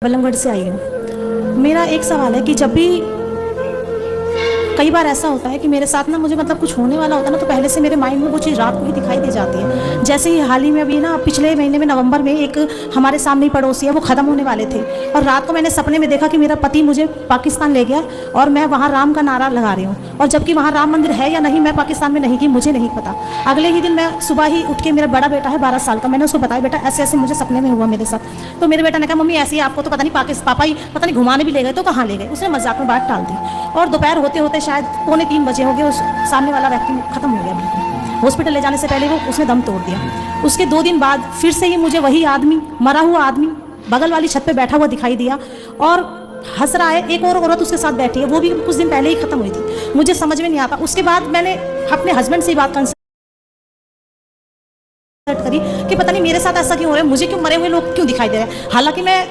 बल्लमगढ़ से आई हूँ। मेरा एक सवाल है कि जब भी कई बार ऐसा होता है कि मेरे साथ ना मुझे मतलब कुछ होने वाला होता है ना, तो पहले से मेरे माइंड में वो चीज़ रात को ही दिखाई दे जाती है। जैसे ही हाल ही में अभी ना पिछले महीने में नवंबर में एक हमारे सामने ही पड़ोसी है, वो ख़त्म होने वाले थे और रात को मैंने सपने में देखा कि मेरा पति मुझे पाकिस्तान ले गया और मैं वहाँ राम का नारा लगा रही हूँ, और जबकि वहाँ राम मंदिर है या नहीं मैं पाकिस्तान में नहीं की मुझे नहीं पता। अगले ही दिन मैं सुबह ही उठ के, मेरा बड़ा बेटा है 12 साल का, मैंने उसको बताया बेटा ऐसे ऐसे मुझे सपने में हुआ मेरे साथ। तो मेरे बेटा ने कहा मम्मी ऐसे ही, आपको तो पता नहीं पापा ही पता नहीं घुमाने भी ले गए, तो कहाँ ले गए। उसने मजाक में बात टाल दी और दोपहर होते होते शायद 2:45 बजे हो गए, उस सामने वाला व्यक्ति खत्म हो गया बिल्कुल। हॉस्पिटल ले जाने से पहले वो उसने दम तोड़ दिया। उसके 2 दिन बाद फिर से ही मुझे वही आदमी, मरा हुआ आदमी बगल वाली छत पे बैठा हुआ दिखाई दिया और हंस रहा है। एक और औरत उसके साथ बैठी है, वो भी कुछ दिन पहले ही खत्म हुई थी। मुझे समझ में नहीं आता। उसके बाद मैंने अपने हस्बैंड से ही बात कंसल्ट करी कि पता नहीं मेरे साथ ऐसा क्यों हो रहा है, मुझे क्यों मरे हुए लोग क्यों दिखाई दे रहे हैं। हालांकि मैं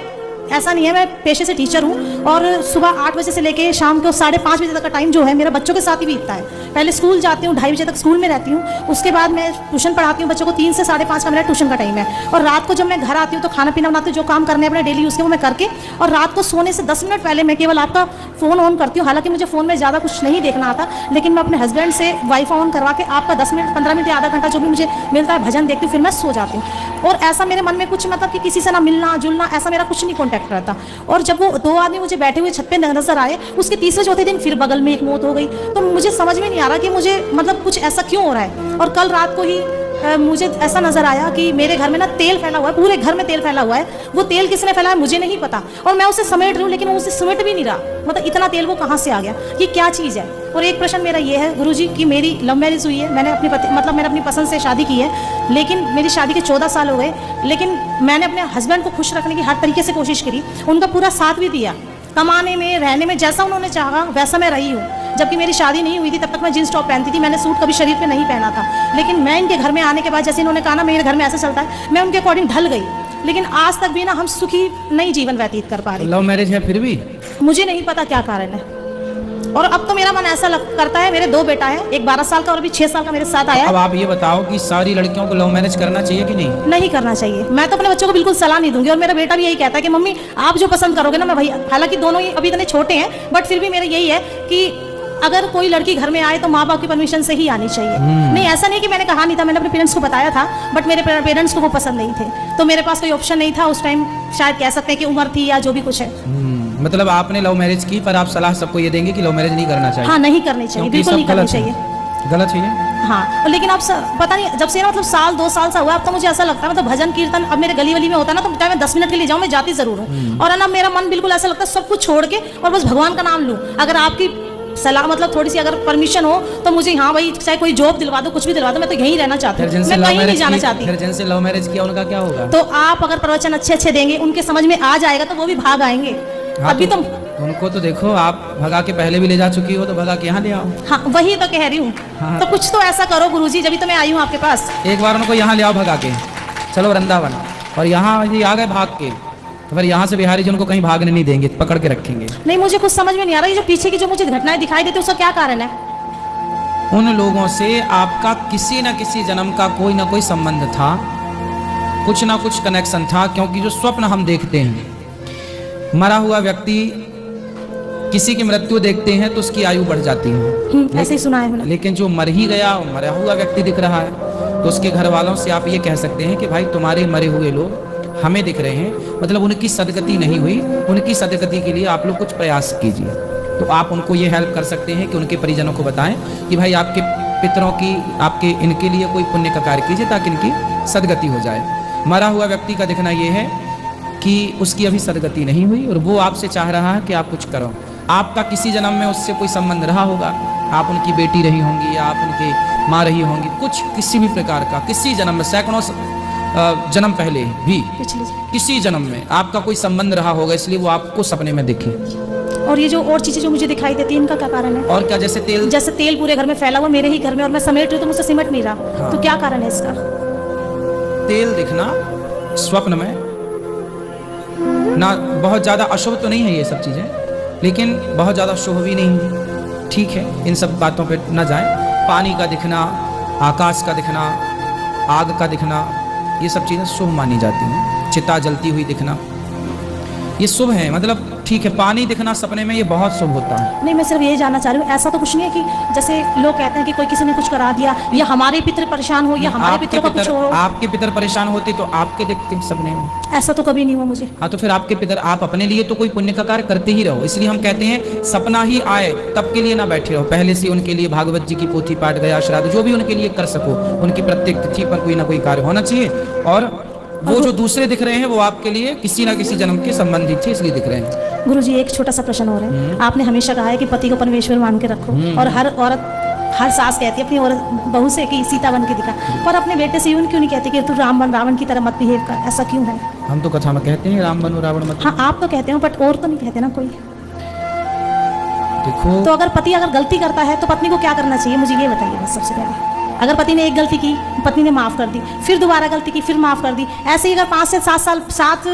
ऐसा नहीं है, मैं पेशे से टीचर हूँ और सुबह 8 बजे से लेके शाम को 5:30 बजे तक का टाइम जो है मेरा बच्चों के साथ ही बीतता है। पहले स्कूल जाती हूँ, 2:30 बजे तक स्कूल में रहती हूँ, उसके बाद मैं ट्यूशन पढ़ाती हूँ बच्चों को। 3 से 5:30 का मेरा ट्यूशन का टाइम है। और रात को जब मैं घर आती हूँ तो खाना पीना बनाती हूँ, जो काम करने अपने डेली यूज़ के वो मैं करके, और रात को सोने से 10 मिनट पहले मैं केवल आपका फ़ोन ऑन करती हूँ। हालांकि मुझे फ़ोन में ज़्यादा कुछ नहीं देखना आता, लेकिन मैं अपने हस्बैंड से वाईफाई ऑन करवा के आपका 10 मिनट 15 मिनट या आधा घंटा जो भी मुझे मिलता है भजन देखती हूँ, फिर मैं सो जाती हूँ। और ऐसा मेरे मन में कुछ मतलब कि किसी से ना मिलना जुलना ऐसा मेरा कुछ नहीं कॉन्टैक्ट रहता। और जब वो 2 आदमी मुझे बैठे हुए छत पे नजर आए, उसके तीसरे चौथे दिन फिर बगल में एक मौत हो गई। तो मुझे समझ में नहीं आ रहा कि मुझे मतलब कुछ ऐसा क्यों हो रहा है। और कल रात को ही मुझे ऐसा नजर आया कि मेरे घर में ना तेल फैला हुआ है, पूरे घर में तेल फैला हुआ है। वो तेल किसने फैलाया मुझे नहीं पता, और मैं उसे समेट रही हूँ लेकिन वो उसे समेट भी नहीं रहा। मतलब इतना तेल वो कहाँ से आ गया, ये क्या चीज़ है। और एक प्रश्न मेरा ये है गुरुजी कि मेरी लव मैरिज हुई है, मैंने अपनी मैंने अपनी पसंद से शादी की है, लेकिन मेरी शादी के 14 साल हो गए, लेकिन मैंने अपने हस्बैंड को खुश रखने की हर तरीके से कोशिश करी, उनका पूरा साथ भी दिया, कमाने में रहने में जैसा उन्होंने चाहा वैसा मैं रही हूँ। जबकि मेरी शादी नहीं हुई थी तब तक मैं जींस टॉप पहनती थी, मैंने सूट कभी शरीर पे नहीं पहना था। लेकिन मैं इनके घर में आने के बाद जैसे इन्होंने कहा ना मेरे घर में ऐसा चलता है, मैं उनके अकॉर्डिंग ढल गई। लेकिन आज तक भी ना हम सुखी नहीं जीवन व्यतीत कर पा रहे। लव मैरिज है फिर भी मुझे नहीं पता क्या कारण है। और अब तो मेरा मन ऐसा करता है, मेरे 2 बेटा है, एक 12 साल का और अभी 6 साल का मेरे साथ आया है। अब आप ये बताओ कि सारी लड़कियों को लव मैरिज करना चाहिए कि नहीं? नहीं करना चाहिए। मैं तो अपने बच्चों को बिल्कुल सलाह नहीं दूंगी, और मेरा बेटा भी यही कहता है कि मम्मी आप जो पसंद करोगे ना मैं भाई, हालांकि दोनों ही अभी इतने छोटे हैं, बट फिर भी मेरा यही है कि अगर कोई लड़की घर में आए तो माँ बाप की परमिशन से ही आनी चाहिए। नहीं ऐसा नहीं कि मैंने कहा नहीं था, मैंने अपने पेरेंट्स को बताया था, बट मेरे पेरेंट्स को वो पसंद नहीं थे, तो मेरे पास कोई ऑप्शन नहीं था उस टाइम। शायद कह सकते हैं कि उम्र थी या जो भी कुछ है। मतलब आपने लव मैरिज की, पर आप सलाह सबको ये देंगे कि लव मैरिज नहीं करना चाहिए? हाँ नहीं करनी चाहिए, बिल्कुल नहीं करनी चाहिए। गलत है ये? हाँ, लेकिन अब पता नहीं जब से ना मतलब 1-2 साल सा हुआ, अब तो मुझे ऐसा लगता है मतलब भजन कीर्तन अब मेरे गली वली में होता है ना, तो चाहे मैं 10 मिनट के लिए जाऊँ मैं जाती जरूर हूँ। और है ना मेरा मन बिल्कुल ऐसा लगता है सब कुछ छोड़ के और बस भगवान का नाम लूँ। अगर आपकी सलाह मतलब थोड़ी सी अगर परमिशन हो तो मुझे, हाँ भाई चाहे कोई जॉब दिलवा दो, कुछ भी दिलवा दो, मैं तो यहीं रहना चाहती हूँ, मैं कहीं नहीं जाना चाहती। फिर जिनसे लव मैरिज किया उनका क्या होगा? तो आप अगर प्रवचन अच्छे देंगे, उनके समझ में आ जाएगा तो वो भी भाग आएंगे। अभी तो उनको तो देखो, आप भगा के पहले भी ले जा चुकी हो, तो भगा के यहाँ ले आओ। हाँ वही तो कह रही हूँ। हाँ। तो कुछ तो ऐसा करो गुरुजी, जब तो मैं आई हूँ आपके पास। एक बार उनको यहाँ ले आओ भगा के, चलो वृंदावन, और यहाँ ये आ गए भाग के, तो फिर यहाँ से बिहारी जी उनको कहीं भागने नहीं देंगे, पकड़ के रखेंगे। नहीं मुझे कुछ समझ में नहीं आ रहा, ये जो पीछे की जो मुझे घटनाएं दिखाई देती है उसका क्या कारण है? उन लोगों से आपका किसी न किसी जन्म का कोई ना कोई संबंध था, कुछ ना कुछ कनेक्शन था। क्योंकि जो स्वप्न हम देखते हैं, मरा हुआ व्यक्ति किसी की मृत्यु देखते हैं तो उसकी आयु बढ़ जाती है, ऐसे ही सुना है मैंने। लेकिन जो मर ही गया, मरा हुआ व्यक्ति दिख रहा है, तो उसके घर वालों से आप ये कह सकते हैं कि भाई तुम्हारे मरे हुए लोग हमें दिख रहे हैं, मतलब उनकी सदगति नहीं हुई, उनकी सदगति के लिए आप लोग कुछ प्रयास कीजिए। तो आप उनको ये हेल्प कर सकते हैं कि उनके परिजनों को बताएं कि भाई आपके पितरों की, आपके इनके लिए कोई पुण्य का कार्य कीजिए ताकि इनकी सदगति हो जाए। मरा हुआ व्यक्ति का दिखना ये है कि उसकी अभी सदगति नहीं हुई और वो आपसे चाह रहा है कि आप कुछ करो। आपका किसी जन्म में उससे कोई संबंध रहा होगा, आप उनकी बेटी रही होंगी या आप उनकी माँ रही होंगी, कुछ किसी भी प्रकार का किसी जन्म में, सैकड़ों जन्म पहले भी किसी जन्म में आपका कोई संबंध रहा होगा, इसलिए वो आपको सपने में दिखे। और ये जो और चीजें जो मुझे दिखाई देती है इनका क्या कारण है? और क्या? जैसे तेल पूरे घर में फैला हुआ, मेरे ही घर में, और मैं समेट रही हूँ तो मुझसे सिमट नहीं रहा। हाँ। तो क्या कारण है इसका? तेल दिखना स्वप्न में ना, बहुत ज्यादा अशुभ तो नहीं है ये सब चीजें, लेकिन बहुत ज्यादा शुभ भी नहीं है, ठीक है, इन सब बातों पे ना जाए। पानी का दिखना, आकाश का दिखना, आग का दिखना, ये सब चीजें शुभ मानी जाती हैं। चिता जलती हुई दिखना, ये शुभ है, मतलब ठीक है, पानी दिखना सपने में ये बहुत शुभ होता है। नहीं, मैं सिर्फ यही जानना चाह रही हूँ, ऐसा तो कुछ नहीं है कि जैसे लोग कहते हैं कि कोई किसी ने कुछ करा दिया या हमारे पितर परेशान हो या हमारे पितरों का कुछ हो। आपके पितर परेशान होते तो आपके देखते सपने में? ऐसा तो कभी नहीं हुआ मुझे। हाँ, तो फिर आपके पितर, आप अपने लिए तो कोई पुण्य का कार्य करते ही रहो। इसलिए हम कहते हैं सपना ही आए तब के लिए ना बैठे रहो, पहले से उनके लिए भागवत जी की पोथी पाठ, गया श्राद्ध, जो भी उनके लिए कर सको, उनकी प्रत्येक तिथि पर कोई ना कोई कार्य होना चाहिए। और वो जो दूसरे दिख रहे हैं वो आपके लिए किसी ना किसी जन्म के संबंधित थे, इसलिए दिख रहे हैं। गुरुजी, एक छोटा सा प्रश्न और है। आपने हमेशा कहा है कि पति को परमेश्वर मान के रखो, और हर औरत, हर सास कहती है अपनी औरत बहू से कि सीता बन के दिखा, पर अपने बेटे से यूं क्यों नहीं कहती कि तू राम बन, रावण की तरह मत बिहेव कर? ऐसा क्यों है? हम तो कथा में कहते हैं राम बनो रावण मत। हाँ, आप तो कहते हो, बट और तो नहीं कहते ना कोई। देखो, तो अगर पति अगर गलती करता है तो पत्नी को क्या करना चाहिए, मुझे ये बताइए बस सबसे पहले। अगर पति ने एक गलती की, पत्नी ने माफ कर दी, फिर दोबारा गलती की, फिर माफ कर दी, ऐसे ही अगर 5 से 7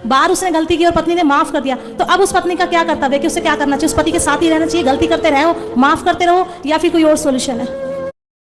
बार उसने गलती की और पत्नी ने माफ कर दिया, तो अब उस पत्नी का क्या कर्तव्य है कि उसे क्या करना चाहिए? उस पति के साथ ही रहना चाहिए, गलती करते रहो, माफ करते रहो, या फिर कोई और सोल्यूशन है?